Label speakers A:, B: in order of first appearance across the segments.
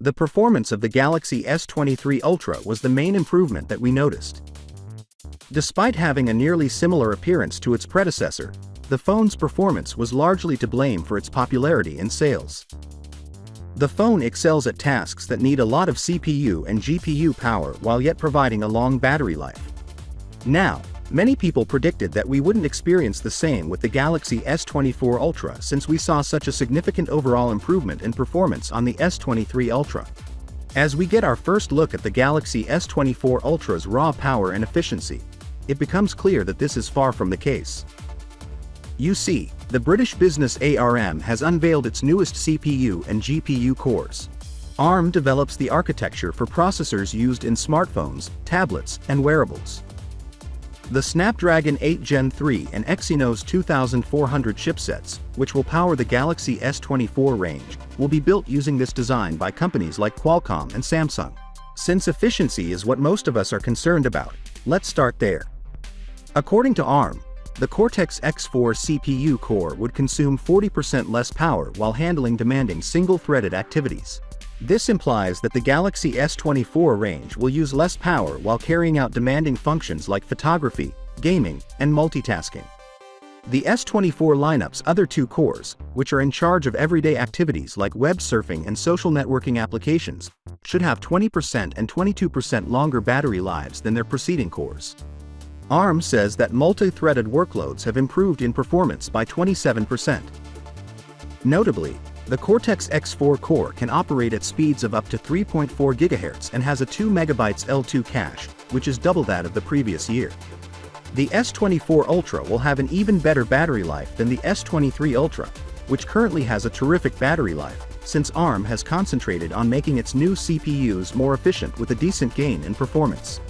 A: The performance of the Galaxy S23 Ultra was the main improvement that we noticed. Despite having a nearly similar appearance to its predecessor, the phone's performance was largely to blame for its popularity in sales. The phone excels at tasks that need a lot of CPU and GPU power while yet providing a long battery life. Now, many people predicted that we wouldn't experience the same with the Galaxy S24 Ultra since we saw such a significant overall improvement in performance on the S23 Ultra. As we get our first look at the Galaxy S24 Ultra's raw power and efficiency, it becomes clear that this is far from the case. You see, the British business ARM has unveiled its newest CPU and GPU cores. ARM develops the architecture for processors used in smartphones, tablets, and wearables. The Snapdragon 8 Gen 3 and Exynos 2400 chipsets, which will power the Galaxy S24 range, will be built using this design by companies like Qualcomm and Samsung. Since efficiency is what most of us are concerned about, let's start there. According to ARM, the Cortex-X4 CPU core would consume 40% less power while handling demanding single-threaded activities. This implies that the Galaxy S24 range will use less power while carrying out demanding functions like photography, gaming, and multitasking. The S24 lineup's other two cores, which are in charge of everyday activities like web surfing and social networking applications, should have 20% and 22% longer battery lives than their preceding cores. ARM says that multi-threaded workloads have improved in performance by 27%. Notably, the Cortex-X4 core can operate at speeds of up to 3.4 GHz and has a 2 MB L2 cache, which is double that of the previous year. The S24 Ultra will have an even better battery life than the S23 Ultra, which currently has a terrific battery life, since ARM has concentrated on making its new CPUs more efficient with a decent gain in performance.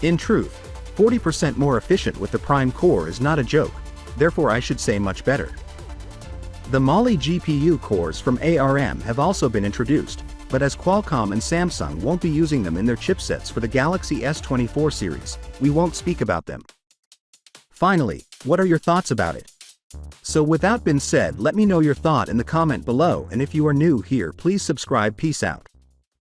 A: In truth, 40% more efficient with the Prime core is not a joke, therefore I should say much better. The Mali GPU cores from ARM have also been introduced, but as Qualcomm and Samsung won't be using them in their chipsets for the Galaxy S24 series, we won't speak about them. Finally, what are your thoughts about it? So with that being said, let me know your thought in the comment below, and if you are new here, please subscribe. Peace out.